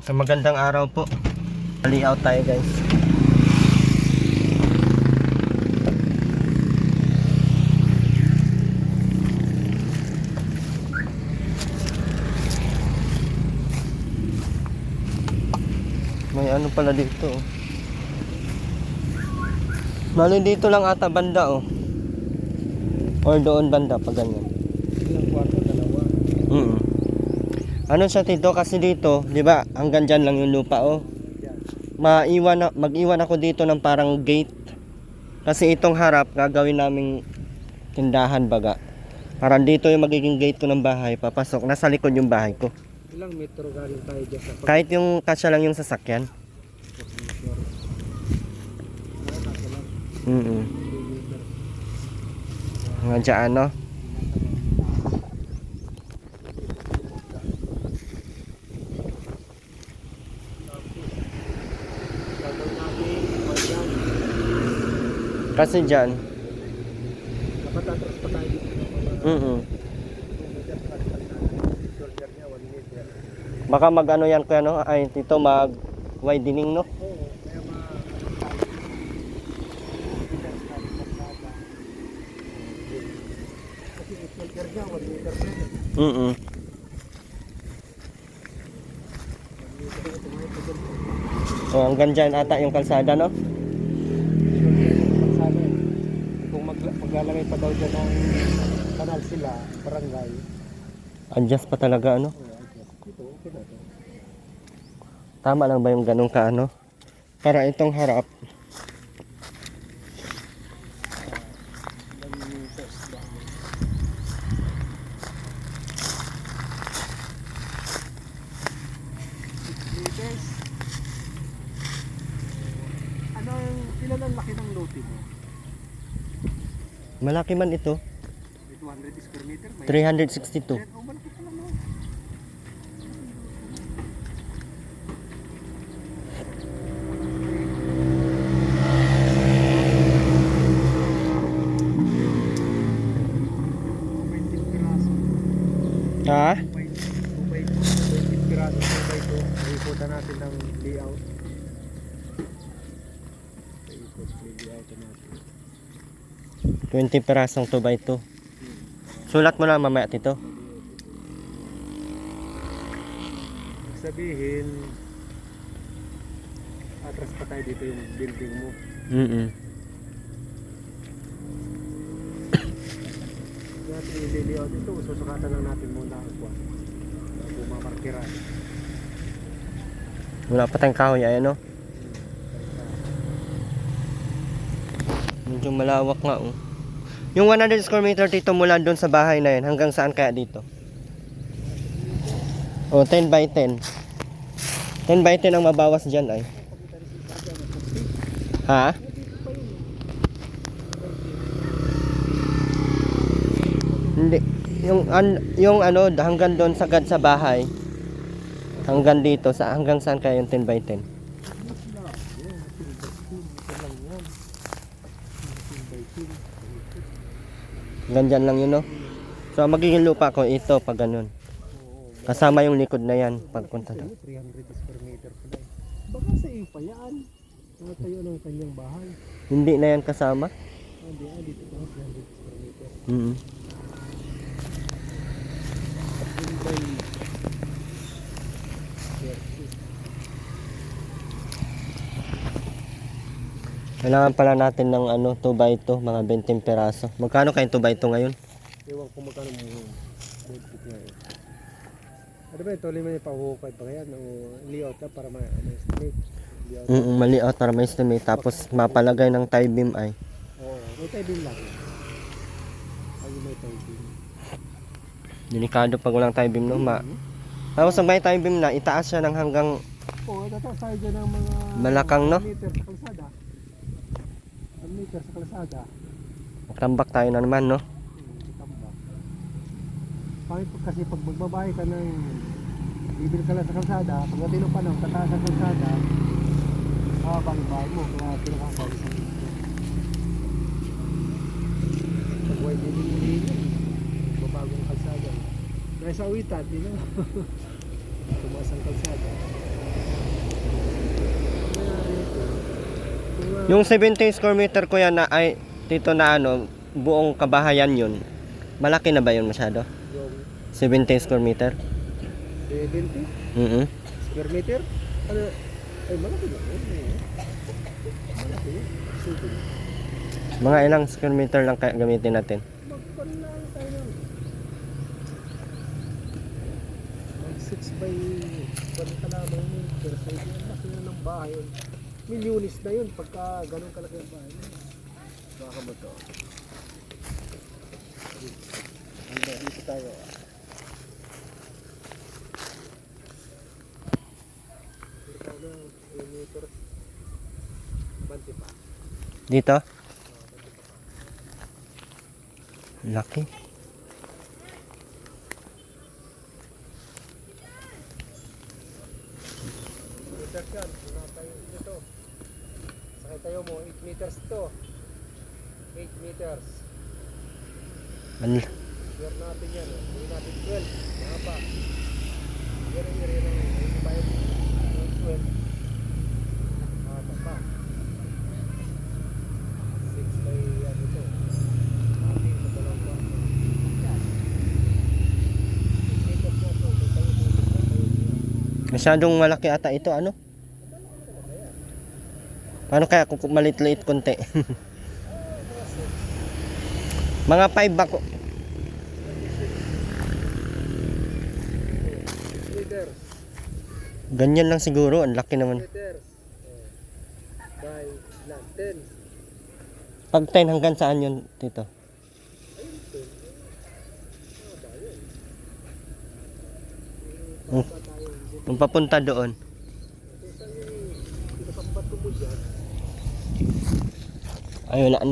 So magandang araw po. Layout tayo guys. May ano pala dito oh. Mali dito lang ata banda oh. Or doon banda pag ganyan. Ilang kwarto, dalawa. Ano siya Tito kasi dito, 'di ba? Hanggang diyan lang yung lupa oh. Mag-iwan ako dito ng parang gate. Kasi itong harap gagawin naming tindahan baga. Parang dito yung magiging gate ko ng bahay, papasok nasa likod yung bahay ko. Ilang metro galing tayo dyan sa Kahit yung kasya lang yung sasakyan. Nga dyan no. Kasi dyan dapat atras pa tayo dito. Baka mag ano yan kuya no. Ay Tito mag widening no. Oo, kaya kasi filter niya 1 meter na. So hanggang dyan ata yung kalsada no. Kung maglalagay pa daw dyan ng kanal sila, barangay. Adjust pa talaga ano. Ito, okay na to. Tama lang ba yung ganun ka ano? Para itong harap. Ano yung ilan ang laki ng lote mo? Malaki man ito. 200 square meter? 362. Oh, malaki pa lang no? Ha? 2 piraso, 2x2. Iikutan natin ng layout. Layout natin. 20 perasong 2x2. Sulat mo na mamaya Tito. Sabihin, atras pa tayo dito yung building mo. Natin i-layout ito, susukatan lang natin muna ang kwan. Bago mamarkira. Wala pa tayong kahoy ay ano. Medyo malawak nga oh. Yung 100 square meter Tito mula doon sa bahay na yun hanggang saan kaya dito? Oh, 10 by 10. 10 by 10 ang mabawas dyan ay. Ha? Hindi. Yung ano hanggang doon sagad sa bahay. Hanggang dito sa hanggang saan kaya yung 10 by 10? Ganyan lang yun no. So magiging lupa ko ito pag ganun. Kasama yung likod na yan pagpunta doon. 300 square meter pala. Baka sa iyo pa yan. Tayo ng kanyang bahay. Hindi na yan kasama? Hindi, dito pa 300 square meter. Kailangan pala natin ng ano 2x2 mga 20 peraso. Magkano kayong 2x2 ngayon? Ewan kung magkano mo budget ngayon. Ano ba ito? Lima yung pahuhukay pa kaya? Layout ka para ma-estimate. Mali-out para may estimate. Tapos mapalagay ng tie beam ay. Oo, may tie beam lang. Ay, may tie beam. Delikado pag walang tie beam no. Tapos pag may tie beam na, itaas siya ng hanggang Oo, tataas tayo dyan ng mga Malakang, no? 1 meter sa kalsada. 1 meter sa kalsada. tambak tayo na naman no. Tambak. Pangit kasi pag magbabahay ka ng bibili ka lang sa kalsada, pagdating ng panahon, tataas ang kalsada, bang bahay mo, kaya pinakakawin sa dito. Pag wide din babagong kalsada. Dahil sa awitan, di na. Tumaas ang kalsada. Yung 70 square meter ko yan na ay dito na ano, buong kabahayan yun. Malaki na ba yun masyado? Yung 70 square meter? 70 Mm. square meter? Ano? Ay, malaki lang yun. Malaki yun. Super. Mga ilang square meter lang kaya gamitin natin? Magpan lang tayo. Mag 6 by 1 ka lamang meter. So, yun, laki na ng bahay yun. Milyonis na yun pagka ganun kalaki ang bahay. Baka mo to. Dito tayo. Dito na, 3 meter. Banti pa. Dito? Laki. Meters yan. Wala tayo dito. Sakay tayo mo, 8 meters to. 8 meters. Share natin yan. Hindi natin 12. Mga pa. Yan ang area ng bayan. 12. Mga pa. 6 by ano ito. Ating sa dalawang pa. 8 meters na ito. May tayo dito. Masyadong malaki ata ito, ano? Paano kaya kung malit-liit konti? Mga 5 bako. Meters. Ganyan lang siguro, ang laki naman. Meters. By 10. Pag 10 hanggang saan yun dito? Kung papunta doon. Ayun na.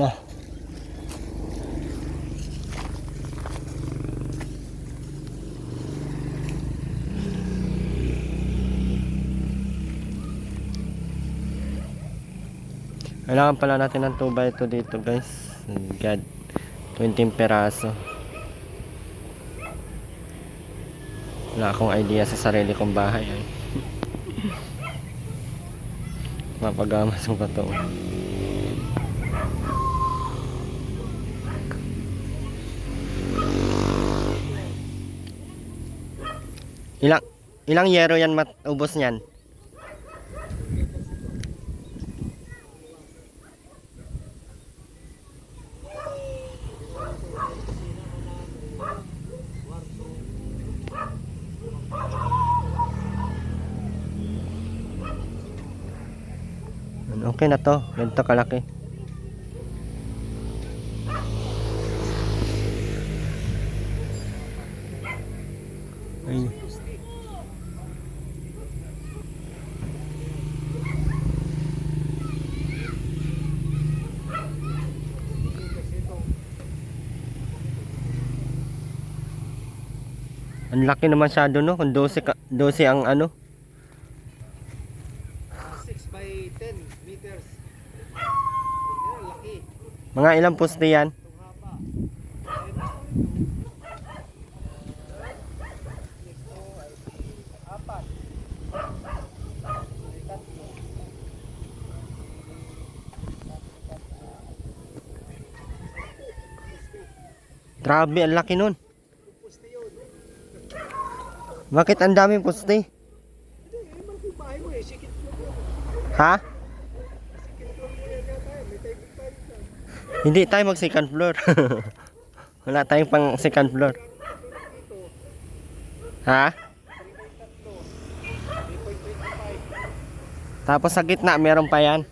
Kailangan pala natin ng 2x2 dito guys. God. 20 peraso. Wala akong idea sa sarili kong bahay ay. Mapagamas ko pa to. Ilang yero yan ubos niyan? Okay na to, ganito kalaki. Ay. Ang laki na masyado no, kung 12 ang ano. 6 by 10 meters. Yan, laki. Mga ilang poste yan? Itong haba. Ito ay 4. May 3. Grabe, ang laki nun. Puste yun. Bakit ang daming poste? Hindi, malaki bahay mo eh. Sikit mo yun. Ha? Sikit mo yan yata eh. May table tayo dyan. Hindi tayo mag second floor. Wala tayong pang second floor. Ha? 3.25. Tapos sa gitna meron pa yan.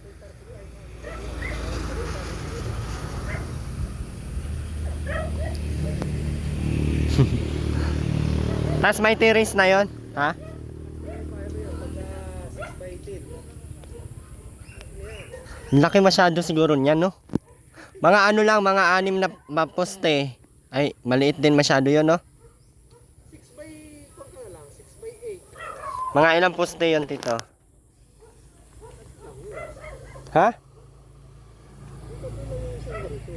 Tapos may terrace na yon, ha? Paano yun? Pagka 6 by 10. Ang laki masyado siguro niyan, no? Mga ano lang, mga 6 na poste. Ay, maliit din masyado yon, no? 6 by 4 ka na lang. 6 by 8. Mga ilang poste yon, tito? Ha? Ito po lang yung isang ganito.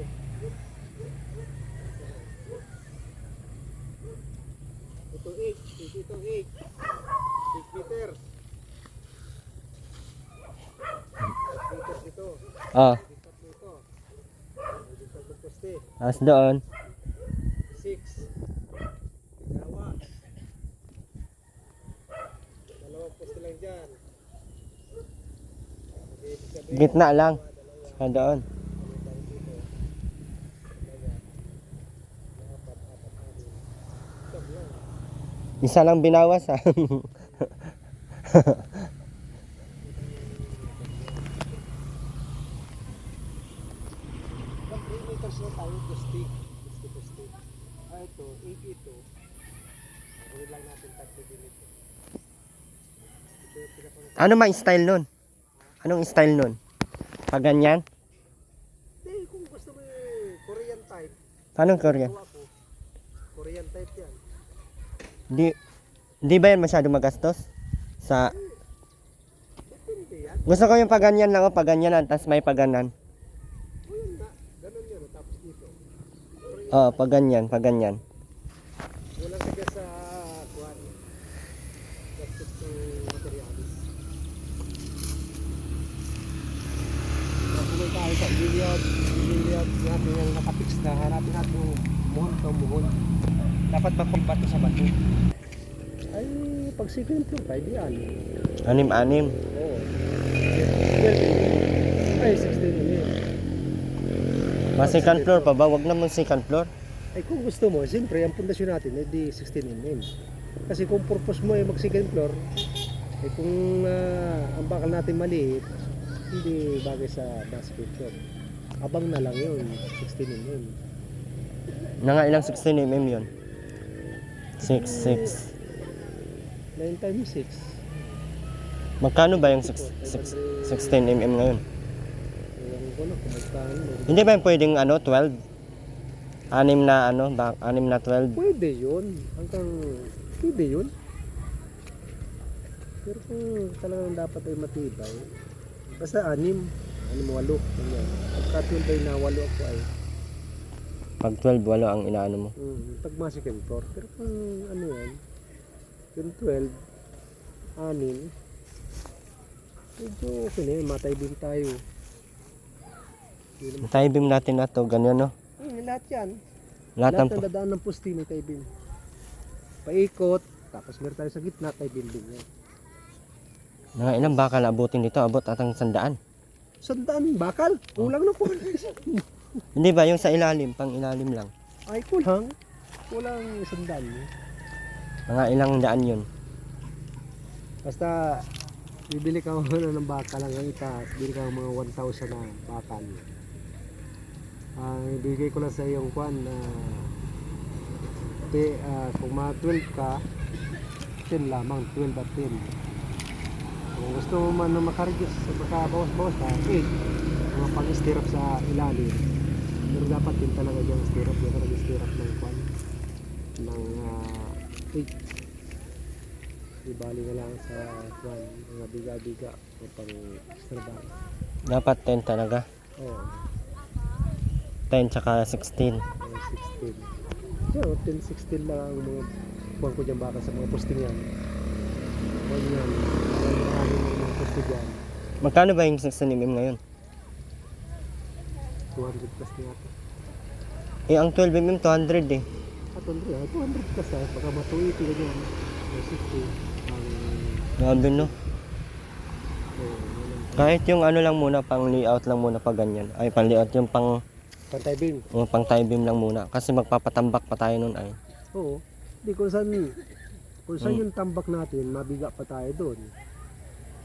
Ito 8. Ito 8. 6 meters. 6 meters ito. Oh, Tatlo ito. Pwede tatlong poste. as doon. 6. Dalawa. Dalawang poste lang dyan. Okay, ibig sabihin, Gitna lang. dalawa. Sa doon. Ano tayo dito? Dalawa. Apat, apat, anim. Siyam lang. Isa lang binawas ha. Pag 3 meters na tayo, poste. Poste. Ah, ito, 8 ito. Gawin lang natin 30 din ito. Ito yung pinakang... Ano may style nun? Anong style nun? Pag ganyan? Hindi, kung gusto mo yung Korean type. Anong Korean? Gawa ko. Korean type yan. Di ba yan masyado magastos? Sa Depende yan. gusto ko yung paganyan lang o paganyanan tas may paganan. O yun na. Ganun yun. Tapos dito. Oh, paganyan. Walang kaya sa kuhan. Plastic to materialis. Pagkuloy tayo sa Iliad natin yung nakapix na hanapin natin yung muhon. Dapat makumbato sa bato. Ay, pag second floor tayo di yan. Anim-anim. Oo. Ay, 16 yun. Mas second floor pa ba? Wag naman second floor. Ay kung gusto mo, siyempre ang pundasyon natin ay di 16 mm. Kasi kung purpose mo ay mag second floor, ay kung ang bakal natin maliit, hindi bagay sa basket floor. Abang na lang yun, 16 mm. Nga ilang 16mm yun? 6. 9 times 6. Magkano ba yung 16mm ngayon? Ewan ko na kung magkano. Hindi ba yung pwedeng 12? 6 na 12? Pwede yun. Pwede yun. Pero kung talagang dapat ay matibay, basta 6, 8. Ganyan. Pagka 12 ay nawalo ako ay Pag 12, 8 ang inaano mo. pag mga second floor. Pero kung ano yan, yung 12, 6, medyo okay na yun, matay din tayo. Yun naman. Tie beam natin na to, ganyan no? Lahat yan. Lahat Lahat ng ng dadaan ng pusti may tie beam. Paikot, tapos meron tayo sa gitna, tie beam din yan. mga ilang bakal abutin dito, abot atang 100. Sandaan, bakal, kulang na kulang. Hindi ba yung sa ilalim, pang ilalim lang. Ay, kulang. Kulang sandaan. Mga ilang daan yun. Basta, bibili ka muna ng bakal hanggang itaas, bibili ka ng mga 1,000 na bakal. Ibigay ko lang sa iyong kwan na kung mga 12 ka, 10 lamang, 12 at 10. Kung gusto mo man na makareduce, makabawas-bawas ka, 8. Mga pang-stirrup sa ilalim. Pero dapat din talaga yung stirrup, yung talaga stirrup ng kwan ng 8. Ibali na lang sa kwan, mga biga-biga o pang-stirrup. Dapat 10 talaga. Oo. 10 tsaka 16. 16. So, 10, 16 lang ang mga buwan ko dyan baka sa mga posting yan. Buwan yan. Maraming mga posting dyan. Magkano ba yung 16mm ngayon? 200 plus na yata. Eh, ang 12mm 200 eh. At 200 plus na. Baka matuiti ka dyan. 60. Ang... Grabe no? yan Kahit yung ano lang muna, pang layout lang muna pag ganyan. Ay, pang layout yung pang Pantay beam. pang tie beam lang muna. Kasi magpapatambak pa tayo nun ay. Oo. Di kung saan yung tambak natin, mabiga pa tayo doon.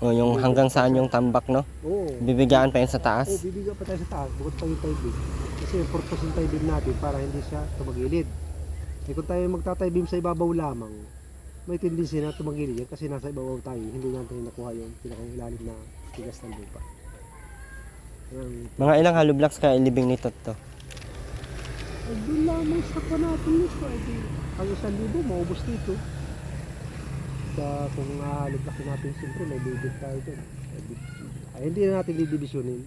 O yung hanggang saan yung tambak no? Oo. Bibigyan pa yun sa Oo, taas. bibiga pa tayo sa taas, bukod pa yung tie beam. Kasi yung purpose ng tie beam natin para hindi siya tumagilid. Eh kung tayo magta-tie beam sa ibabaw lamang, may tendency na tumagilid yan kasi nasa ibabaw tayo, hindi natin nakuha yung pinakang ilalim na tigas ng lupa. Ayan. Mga ilang hollow blocks kaya ilibing nito to. Ay, doon lamang sa pa natin yun. Ang 1,000 maubos dito. Sa kung luplakin natin siyempre may bibig tayo doon. Ay, hindi na natin didivisionin.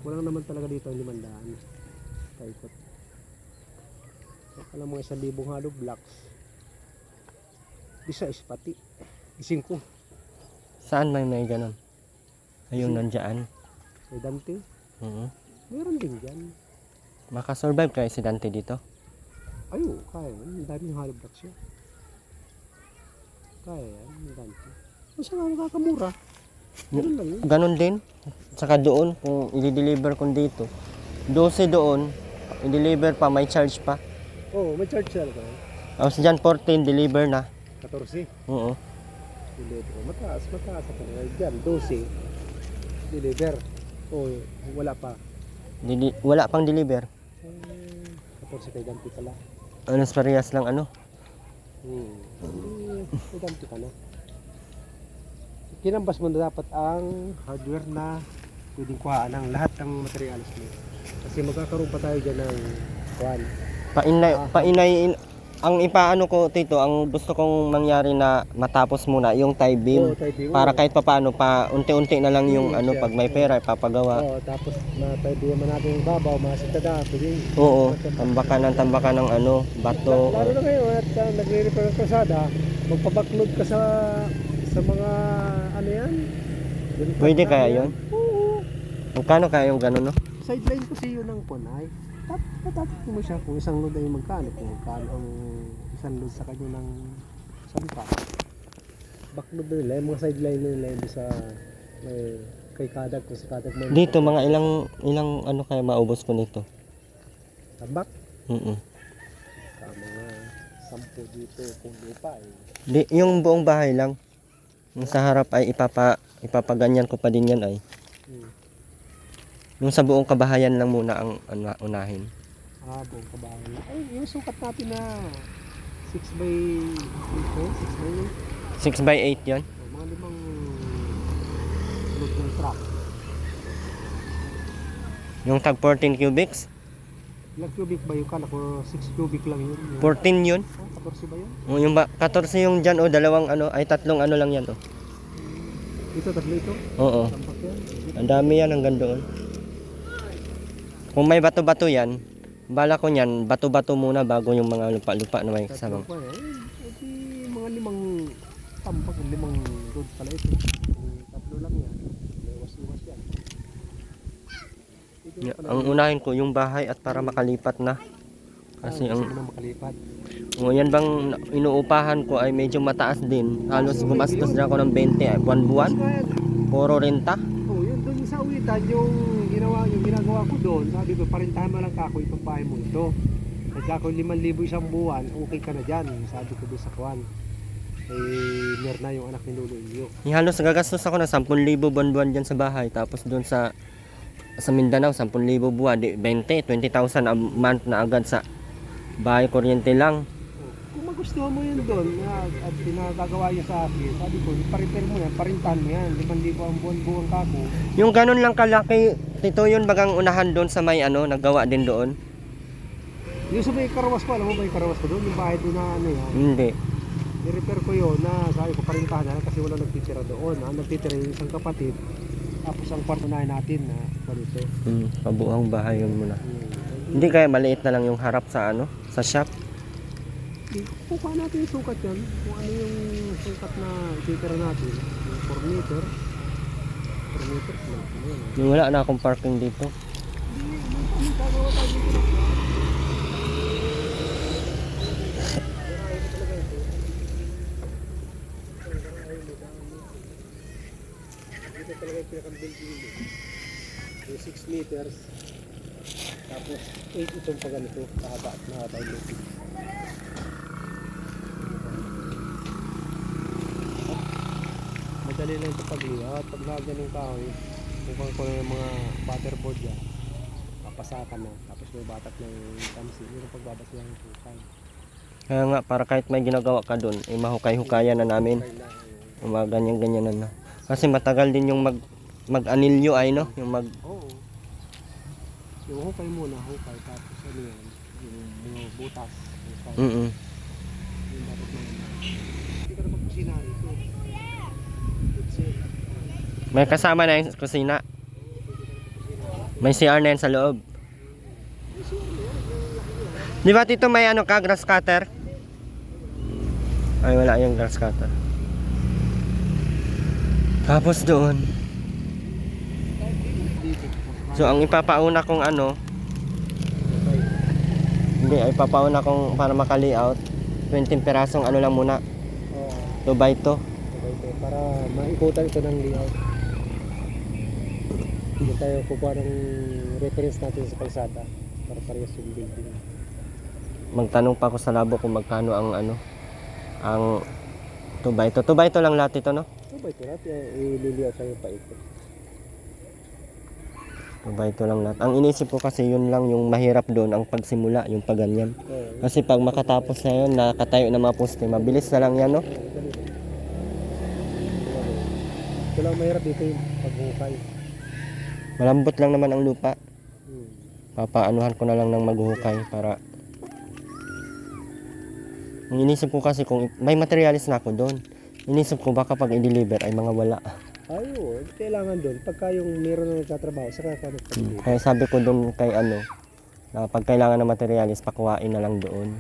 Walang naman talaga dito ang 500. Paikot. So, alam mga 1,000 hollow blocks. Isa is pati. 5. Saan may ganun? Ayun, nandyan. May Dante. Meron din dyan. Makasurvive kaya si Dante dito? Ayo, kaya yan. Ang daming hollow blocks yun. Kaya yan, ang dante. Kasi nga makakamura. Ganun lang yun. Ganon din. Saka doon, kung i-deliver ko dito. 12 doon, i-deliver pa, may charge pa. Oo, may charge siya ba? Tapos dyan 14, deliver na. 14. Oo. Deliver. Mataas ako. Diyan, 12. Deliver. Oo, wala pa. Wala pang deliver. 14 kay Dante pala. Alas parehas lang ano. Kay Dante ka na. Kinambas mo na dapat ang hardware na pwedeng kuhaan ng lahat ng materials mo. Kasi magkakaroon pa tayo dyan ng kuhaan. Painay, ang ipaano ko tito, ang gusto kong mangyari na matapos muna yung tie beam. Oo, tie beam. Para kahit papaano pa unti-unti na lang yung ano siya. pag may pera ipapagawa. Oo, tapos na-tie mo natin yung babaw, mga sitada, pwedeng. Oo, tambakan ng ano, bato. Lalo na ngayon at nagre-repair ng kalsada, magpabaklod ka sa mga ano yan. Pwede kaya yun? Oo. Magkano kaya yung gano'n no? Sideline kasi yun ng punay. Tatapos mo siya kung isang load ay magkano, kung magkano ang isang load sa kanya ng sampa. Backload na nila, yung mga sideline na nila yung sa kay Kadag, kung sa Kadag mo. Dito mga ilang ano kaya maubos ko nito? Tambak? Mm. Mga 10 dito kung lupa eh. Yung buong bahay lang. Yung sa harap ay ipapaganyan ko pa din yan ay. Yung sa buong kabahayan lang muna ang unahin. Buong kabahayan. Ay, yung sukat natin na 6 by 6 by 8 yan. mga 5 load ng truck. Yung tag 14 cubics. Ilang cubic ba yung kan? Ako 6 cubic lang yun. 14 yun. 14 ba yun? Yung 14 yung dyan dalawang tatlong ano lang yan Ito, tatlo ito? Oo. Tampak yan? Ang dami yan hanggang doon. Kung may bato-bato yan, bala ko yan, bato-bato muna bago yung mga lupa-lupa na may kasama. Tatlo pa eh. Mga 5 tampak, 5 load pala ito. Kung tatlo lang yan, iwas-iwas yan. Ang unahin ko yung bahay at para makalipat na. Kasi gusto mo na makalipat. Yan bang inuupahan ko ay medyo mataas din. Halos gumastos na ako ng 20 buwan-buwan. Puro renta. Oh, yun doon sa uwitan yung ginagawa ko doon. Sabi ko, parintahan mo lang kako itong bahay mo ito. Nagkako 5,000 isang buwan, okay ka na dyan. Sabi ko doon sa kuwan. Meron na yung anak ni Lolo Ilyo. Halos gagastos ako ng 10,000 buwan-buwan dyan sa bahay. Tapos doon sa Mindanao, 10,000 buwan. 20,000 a month na agad sa bahay kuryente lang. Kung magustuhan mo yun doon at pinagagawa niya sa akin, sabi ko, pa-repair mo yan, parintahan mo yan. 5,000 ang buwan-buwan kako. Yung ganun lang kalaki, tito yun bagang unahan doon sa may nagawa din doon. Yung sa may karawas ko, alam mo ba yung karawas ko doon? Yung bahay doon na yan. Hindi. I-repair ko yun na sabi ko parintahan na kasi wala nagtitira doon. Ang nagtitira yung isang kapatid. Tapos ang kwarto natin na ganito. Pabuhang bahay yun muna. Hindi kaya maliit na lang yung harap sa sa shop. Kukuha natin yung sukat yan. Kung ano yung sukat na ititira natin. Yung 4 meter. 4 meters lang. Yung wala na akong parking dito. Dito talaga yung pinaka-building mo. Yung 6 meters. Tapos 8 itong pag ganito. Mahaba yung lupit. Madali lang ito paglihat. Pag nagyan ng kahoy, kung ko na yung mga butterboard yan, papasakan na. Tapos may batak ng tamsi. Yun ang pagbabasihan ng tukay. Kaya nga, para kahit may ginagawa ka doon, mahukay-hukayan na namin. Mga ganyan-ganyan na. Kasi matagal din yung mag-anilyo ay yung Oo. Yung hukay muna, hukay. Tapos ano yan, yung mga butas. Hukay. Yung dapat na hindi ka na magkusina ito. May kasama na yung kusina. May CR na yan sa loob. Di ba tito may grass cutter? Ay wala yung grass cutter. Tapos doon So ang ipapauna kong ano, hindi, ay ipapauna kong para maka-layout 20 pirasong ano lang muna, Oo. 2 by 2. Okay, ito. Para maikutan ito ng layout. Hindi tayo kukuha ng reference natin sa kalsada para parehas yung building. Magtanong pa ako sa labo kung magkano ang ano, ang 2 by 2. 2 by 2 lang lahat ito, no? So ba ito natin ililiyaw sa'yo pa ito. 2 by 2 lang lahat. Ang inisip ko kasi yun lang yung mahirap doon, ang pagsimula, yung pagganyan. Oo. Kasi pag makatapos na yun, nakatayo ng mga poste, mabilis na lang yan, no? Ganito. Ito lang mahirap dito yung paghukay. Malambot lang naman ang lupa. Hmm. Papaanuhan ko na lang ng maghuhukay para... Ang inisip ko kasi kung may materialis na ako doon, inisip ko baka pag i-deliver ay mga wala. Ayo, kailangan doon. Pagka yung meron na nagtatrabaho, saka ka magpapalito. Kaya sabi ko doon kay ano, na pag kailangan ng materialis, pakuhain na lang doon.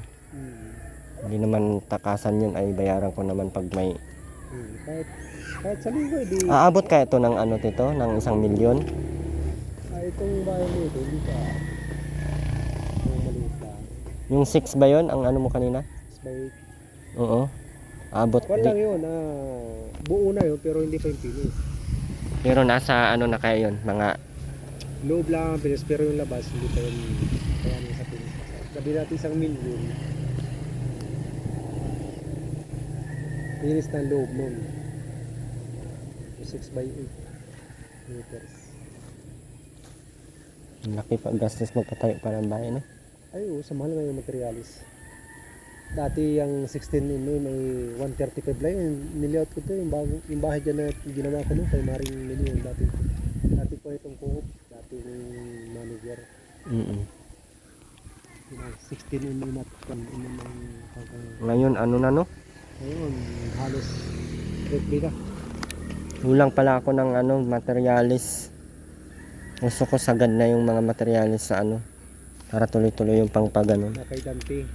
Hindi naman takasan yun, ay bayaran ko naman pag may... Kahit sa linggo, di... Aabot kaya ito ng ano tito, ng 1 milyon? Itong bahay mo ito, hindi pa. Itong maliit lang. Yung 6 ba yun, ang ano mo kanina? By... Oo. Aabot Kwan lang di. yun, buo na yun, pero hindi pa yung finish. Pero nasa ano na kaya yun, mga... Loob lang ang finish, pero yung labas, hindi pa yung kaya nang sa finish. Sabi natin 1 milyon. Finish ng loob nun. 6 by 8 meters. Laki pa gastos magpatayo pa ng bahay, no? Ay, sa mahal nga yung materialis. Dati yung 16 may 135 lang yung nilayout ko to, yung bahay dyan na ginawa ko nun kay Maring Mili yung dati po itong kuhop, dati yung manager. 16 mm at 1 mm Ngayon ano na, no? ngayon halos replika. Kulang pala ako ng ano, materialis. Gusto ko sagad na yung mga materialis sa ano, para tuloy-tuloy yung pangpaganon. Na kay Dante.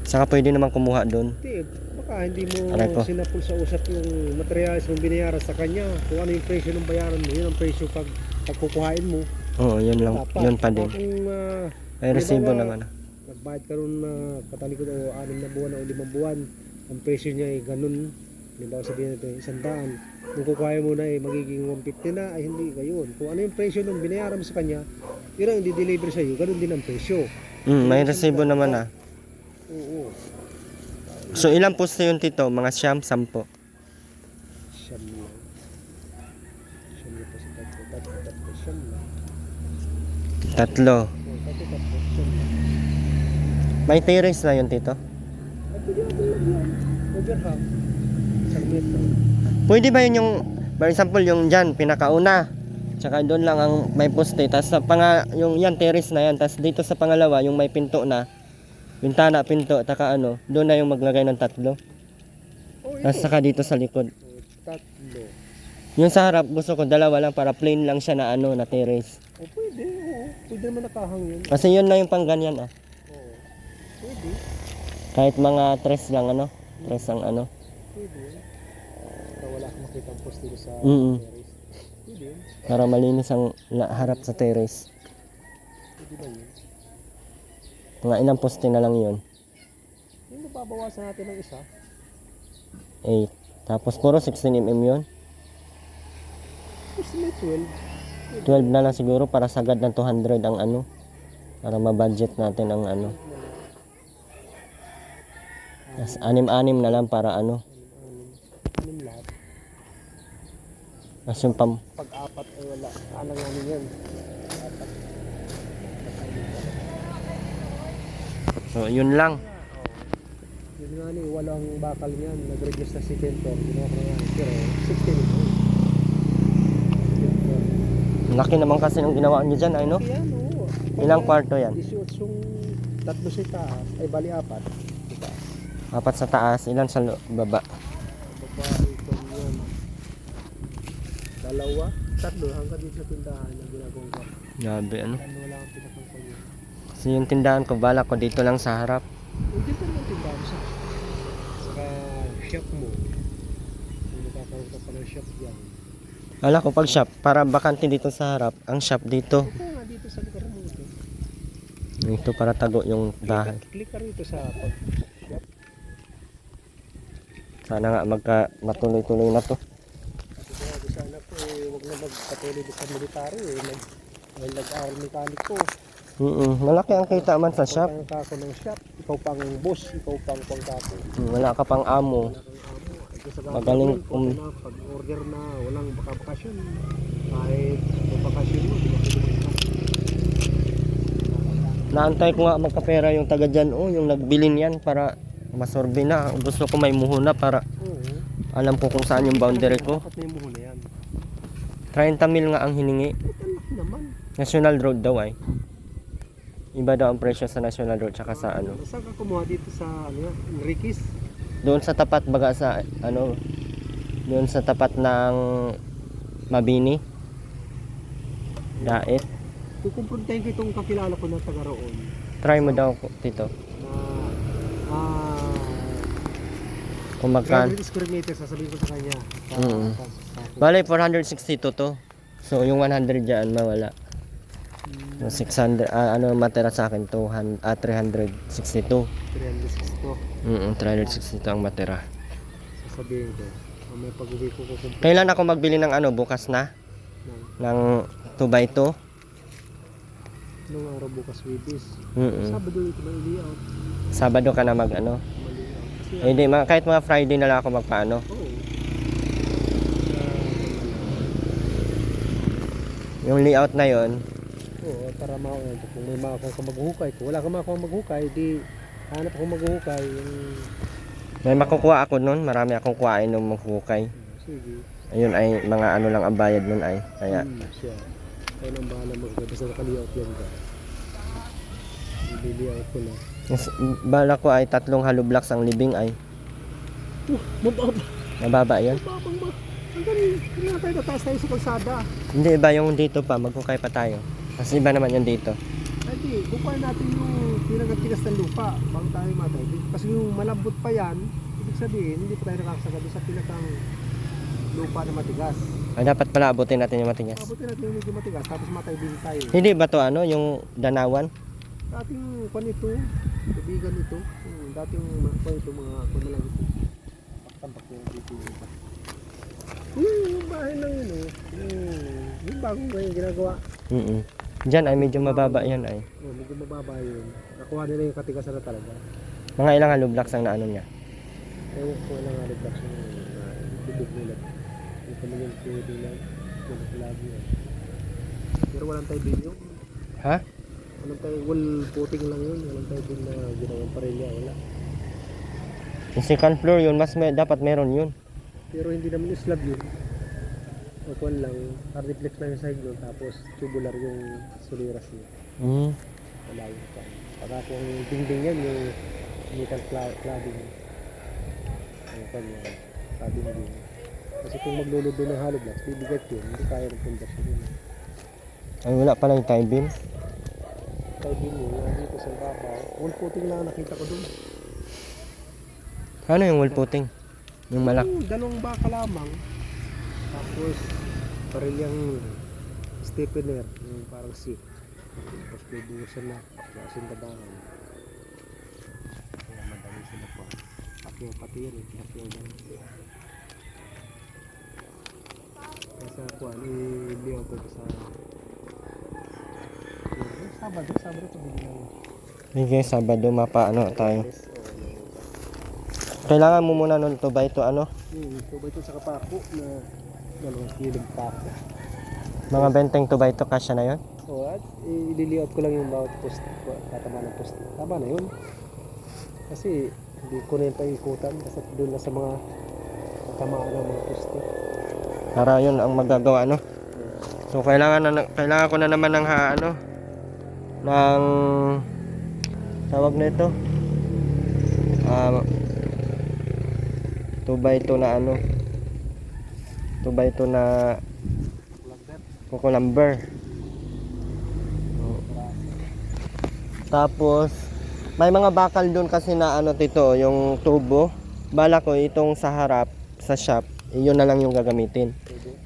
Saka pwede naman kumuha doon. Hindi, baka hindi mo Aray ko. sinapul sa usap yung materialis mong binayaran sa kanya. Kung ano yung presyo ng bayaran mo, yun ang presyo pagkukuhain mo. Oo, yun lang. Dapat. Yun pa din. Kung May resibo halimbawa, naman. nagbayad ka ron na katalikod o 6 na buwan o 5 buwan, ang presyo niya ay ganun. Halimbawa sabihin natin 100. Kung kukuhain mo na magiging 150 na, ay hindi gayon. Kung ano yung presyo nung binayaran mo sa kanya, yun ang i-deliver sa iyo, ganun din ang presyo. May resibo naman ah. Oo. So ilang poste yun tito? Mga 10? Siyam lang. Siyam lang po sa tatlo. Siyam lang. 3. Tatlo. Siyam lang. May terrace na yun tito? At pwede natin lang yan. Over half. Isang metro. Pwede ba yun yung, for example yung dyan, pinakauna? Tsaka doon lang ang may poste. Tapos sa yung yan, terrace na yan. Tapos dito sa pangalawa, yung may pinto na. Bintana, pinto, taka ano, doon na yung maglagay ng 3. Oh, Tapos saka dito sa likod. Tatlo. Yung sa harap, gusto ko 2 lang para plain lang siya na ano, na terrace. Oh, pwede. Oo. Pwede naman nakahang yun. Kasi yun na yung pang ganyan ah. Oo. Pwede. Kahit mga 3 lang ano, 3 ang ano. Pwede. Basta wala kang makita ang post dito sa Mm. terrace. Pwede. Para malinis ang harap sa terrace. Pwede ba yun? Mga ilang poste na lang yun. Yung mababawasan natin ng isa. 8. Tapos puro 16mm yun. Gusto may 12. 12 na lang siguro para sagad ng 200 ang ano. Para ma-budget natin ang ano. Tapos 6-6 na lang para ano. Anim lahat. Tapos yung pam... Pag-apat ay wala. Alang namin yan. Apat. So yun lang. Yun nga ni, walang bakal niyan. Nag-register si Tentor. Ginawa ko na nga. Pero 16 ito. Laki naman kasi nung ginawa niyo dyan ay no? Yan, oo. Ilang kwarto yan? 18 yung 3 sa taas. Ay bali 4. Ito. 4 sa taas, ilan sa baba? Babae ko yan. 2, 3 hanggang dito sa tindahan na ginagawa ko. Grabe ano. Ano lang ang pinakangkol yun. Kasi yung tindahan ko, bala ko dito lang sa harap. Hindi ka naman tindahan sa saka shop mo. Kung nakakaroon ka pa ng shop yan. Ala ko pag shop, para bakante dito sa harap. Ang shop dito. Ito nga dito sa lugar mo ito. Ito para tago yung bahay. Click ka rito sa pag Sana nga matuloy-tuloy na to. Kasi sana po wag na magpatuloy sa military nag-aaral mekaniko. Malaki ang kita man sa shop. Ikaw pang kako ng shop, ikaw pang boss, ikaw pang pangkako. Wala ka pang amo. Magaling pag order na walang bakasyon. Kahit bakasyon mo, di ba pwede mo. Naantay ko nga magkapera yung taga dyan, yung nagbilin yan para masorbe na. Gusto ko may muhuna para Oo. alam ko kung saan yung boundary ko. Dapat may muhuna yan. 30 mil nga ang hiningi. Ang laki naman. National Road daw ay. Iba daw ang presyo sa National Road tsaka sa ano. Saan ka kumuha dito sa ano yan? Enriquez? Doon sa tapat baga sa ano, doon sa tapat ng Mabini. Dait. Kukumprontahin ko itong kakilala ko na taga roon. Try mo daw tito. Na Kung magkan. 300 square meters, sasabihin ko sa kanya. Bale 462 to. So yung 100 diyan mawala. So 600 ano matira sa akin 362. 362 ang matira. Sasabihin ko. May pag-uwi ko kukumprontahin. Kailan ako magbili ng ano bukas na ng 2x2? Nung araw bukas Wibis. Mm. Sabado ito may layout. Sabado ka na mag ano? Kasi Eh, hindi, kahit mga Friday na lang ako magpaano. oo. Yung layout na yon, Oo, para kung may makakuha ka maghukay. Kung wala ka makakuha maghukay, di hanap ako maghukay. may makukuha ako nun. Marami akong kuhain nung maghukay. Sige. Ayun ay mga ano lang ang bayad nun ay. Kaya Siya. Kaya nang bahala maghukay. Basta nakaliyaut yan ka. Nililiyaut ko na. bala ko ay 3 hollow blocks ang libing ay. Mababa. Mababa yun. Mababang ba? Hanggang hindi na tayo nataas tayo sa kalsada. Hindi iba yung dito pa. Maghukay pa tayo. Kasi iba naman yung dito. Hindi, bukuhan natin yung pinagatigas ng lupa bago tayo matay. Kasi yung malambot pa yan, ibig sabihin, hindi pa tayo nakakasagad sa pinakang lupa na matigas. Ay, dapat pala abutin natin yung matigas. Abutin natin yung medyo matigas, tapos matay din tayo. Hindi ba to ano? Yung danawan? Dating kwan ito, tubigan ito, yung dating kwan ito, mga kwan na lang ito. Tambak yung dito yung iba. Yung bahay ng yun, yung bagong ngayon ginagawa. Diyan ay medyo mababa yan ay. Medyo mababa yun. Nakuha nila yung katigasan na talaga. Mga ilang hollow blocks ang naano niya. Ewan ko lang nga reblocks yung bibig nila. Yung kami yung pwede lang. Yung lagi yan. Pero walang tayo din yun. Ha? Walang tayo, wall puting lang yun. Walang tayo din na ginawang parilya. Wala. Yung second floor yun, dapat meron yun. Pero hindi naman yung slab yun. O kwan lang, reflex lang yung side yun. Tapos tubular yung suliras niya. Wala yung kwan. Pagka kung dingding yan, yung metal cladding. Ang kwan yan. Cladding din. Kasi kung maglulod doon ng hollow blocks, bibigat yun. Hindi kaya ng pundasyon yun. Ay wala pala yung tie beam. Tayo din yun, dito sa babaw. Wall footing lang nakita ko doon. Ano yung wall putting? Yung malak. Dalawang baka lamang. Tapos, parilyang steppener, yung parang seat. Tapos bibuhusan na, paklasin tabangan. Kaya madami sila po. Pati yun, pati yun. Kasi ako, i-biyaw ko sa Sabado ito bigyan. Sige, Sabado mapaano tayo. Kailangan mo muna nun to ba ito ano? Ito ba ito sa kapako na dalawang kilong pako. Mga benteng to ba ito, kasya na yun? So, at ililiot ko lang yung bawat post, tatama ng post. Tama na yun. Kasi hindi ko na yung paikutan kasi doon na sa mga tamaan ng mga post. Para yun ang magagawa no. So kailangan ko na naman ng ng tawag na ito. 2x2 na 2x2 na kukulamber. Tapos may mga bakal doon kasi na tito, yung tubo. Bala ko itong sa harap sa shop, yun na lang yung gagamitin.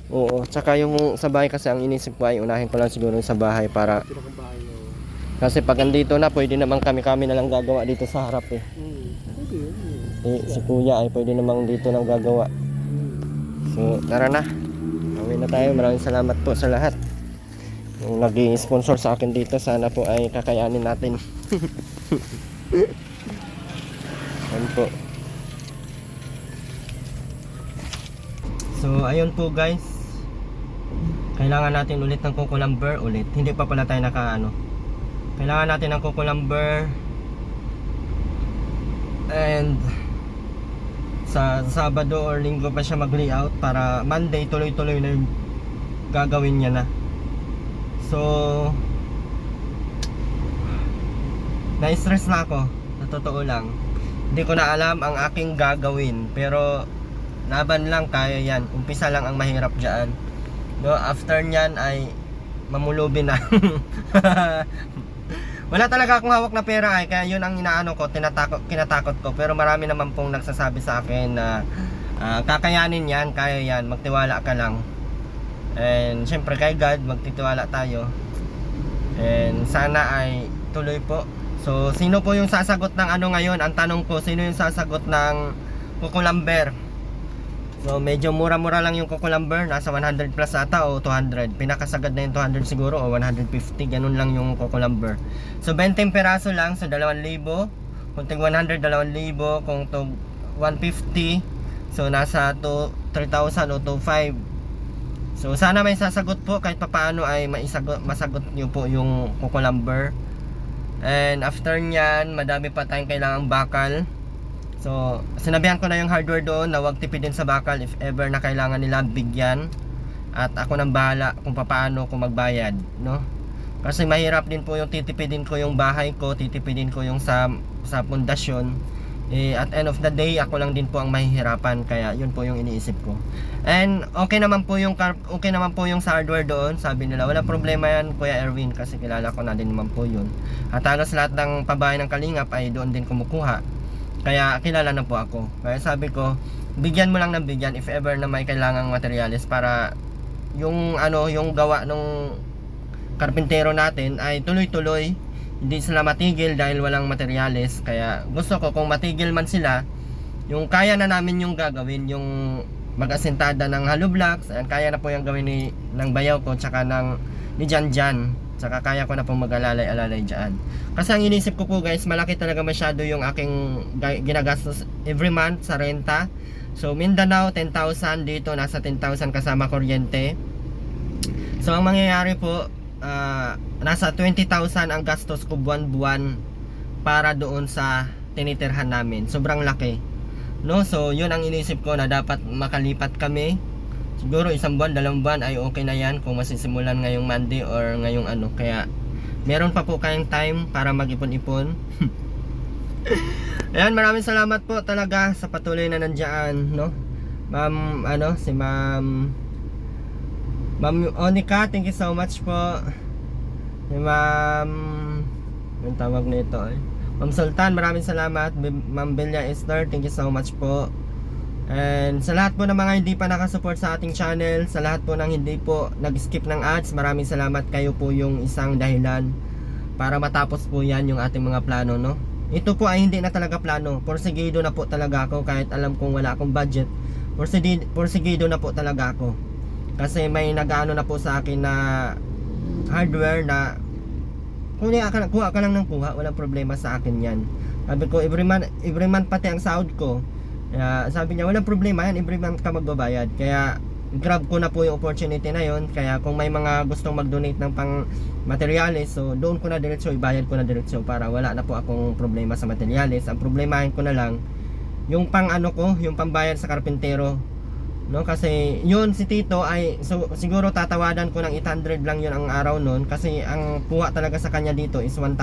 Oo, tsaka yung sa bahay kasi ang inisip ko ay unahin ko lang siguro yung sa bahay para Pinakabahay mo. kasi pag andito na pwede naman kami na lang gagawa dito sa harap eh. Pwede yun. Si kuya ay pwede namang dito lang gagawa. So tara na, uwi na tayo. Maraming salamat po sa lahat yung nag-sponsor sa akin dito. Sana po ay kakayanin natin. Ayun po. So ayun po guys, kailangan natin ulit ng cucumber ulit. Hindi pa pala tayo kailangan natin ng cucumber. And sa Sabado or Linggo pa siya mag-layout para Monday tuloy-tuloy na yung gagawin niya na. So na-stress na ako, sa totoo lang. Hindi ko na alam ang aking gagawin, pero laban lang, kaya yan. Umpisa lang ang mahirap dyan. No, after nyan ay mamulubi na. Wala talaga akong hawak na pera ay, kaya yun ang inaano ko, kinatakot ko. Pero marami naman pong nagsasabi sa akin na kakayanin yan, kaya yan, magtiwala ka lang. And syempre kay God, magtitiwala tayo. And sana ay tuloy po. So sino po yung sasagot ng ngayon? Ang tanong ko, sino yung sasagot ng cucumber? So medyo mura-mura lang yung cucumber, nasa 100 plus ata o 200. Pinakasagad na yung 200 siguro o 150, ganun lang yung cucumber. So 20 peraso lang, so 2,000. Kung tig 100, 2,000. Kung to 150, so nasa 3,000 o 2,500. So sana may sasagot po, kahit papaano ay masagot nyo po yung cucumber. And after nyan, madami pa tayong kailangang bakal. So sinabihan ko na yung hardware doon na huwag tipidin sa bakal if ever na kailangan nila bigyan. At ako nang bahala kung paano ko magbayad, no? Kasi mahirap din po yung titipidin ko yung bahay ko, titipidin ko yung sa pundasyon. At end of the day, ako lang din po ang mahihirapan, kaya yun po yung iniisip ko. And okay naman po yung sa hardware doon. Sabi nila wala problema yan Kuya Erwin, kasi kilala ko na din naman po yun. At halos lahat ng pabahay ng Kalingap ay doon din kumukuha, kaya kilala na po ako. Kaya sabi ko, bigyan mo lang ng bigyan if ever na may kailangang materyales para yung yung gawa nung karpintero natin ay tuloy-tuloy, hindi sila matigil dahil walang materyales. Kaya gusto ko kung matigil man sila, yung kaya na namin yung gagawin, yung mag-asentada ng hollow blocks, kaya na po yung gawin ng bayaw ko, tsaka ni Jan, tsaka kaya ko na po mag-alalay-alalay dyan. Kasi ang inisip ko po guys, malaki talaga masyado yung aking ginagastos every month sa renta. So Mindanao 10,000, dito nasa 10,000 kasama kuryente. So ang mangyayari po, nasa 20,000 ang gastos ko buwan-buwan para doon sa tinitirhan namin. Sobrang laki, no? So yun ang inisip ko, na dapat makalipat kami. Siguro 1 buwan, 2 buwan ay okay na yan kung masisimulan ngayong Monday or ngayong Kaya meron pa po kayong time para mag-ipon-ipon. Ayan, maraming salamat po talaga sa patuloy na nandiyan, no? Ma'am, si Ma'am Onika, thank you so much po. Si Ma'am, yung tawag nito Ma'am Sultan, maraming salamat. Ma'am Belia Esther, thank you so much po. And sa lahat po ng mga hindi pa nakasupport sa ating channel, sa lahat po ng hindi po nag-skip ng ads, maraming salamat. Kayo po yung isang dahilan para matapos po yan yung ating mga plano, no? Ito po ay hindi na talaga plano, porsigido na po talaga ako. Kahit alam kong wala akong budget, porsigido na po talaga ako. Kasi may nag-ano na po sa akin na hardware na kuha ka lang ng kuha, walang problema sa akin yan. Sabi ko every month pati ang sahod ko. Sabi niya walang problema yan, every month ka magbabayad. Kaya grab ko na po yung opportunity na yon. Kaya kung may mga gustong mag-donate ng pang materyales, so doon ko na diretso, ibayad ko na diretso para wala na po akong problema sa materyales. Ang problemahin ko na lang yung pang yung pambayad sa karpintero, no? Kasi yun, si Tito ay siguro tatawadan ko ng 800 lang yun ang araw nun, kasi ang kuha talaga sa kanya dito is 1,000.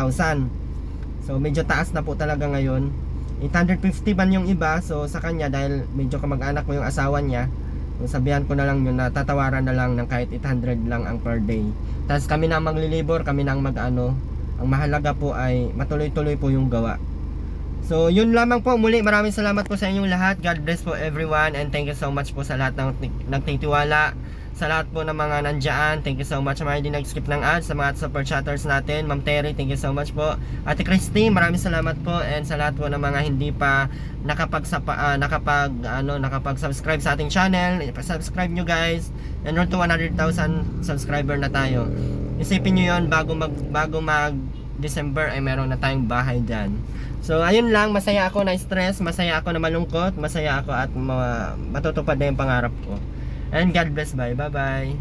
So medyo taas na po talaga ngayon. 850 man yung iba. So sa kanya, dahil medyo kamag-anak ko yung asawa niya, sabihan ko na lang yun na tatawaran na lang ng kahit 800 lang ang per day. Tapos kami na maglilibor, kami na ang mag-ano. Ang mahalaga po ay matuloy-tuloy po yung gawa. So yun lamang po. Muli maraming salamat po sa inyong lahat. God bless po everyone, and thank you so much po sa lahat ng nagtitiwala Sa lahat po ng mga nandyan, thank you so much. Sa mga hindi nag-skip ng ads, sa mga super chatters natin, Ma'am Terry, thank you so much po. Ate Christy, maraming salamat po. And sa lahat po ng mga hindi pa nakapag-subscribe sa ating channel, subscribe nyo guys. And road to 100,000 subscriber na tayo. Isipin nyo yon bago mag December ay meron na tayong bahay dyan. So ayun lang, masaya ako na stress, masaya ako na malungkot, masaya ako at matutupad na yung pangarap ko. And God bless, bye bye.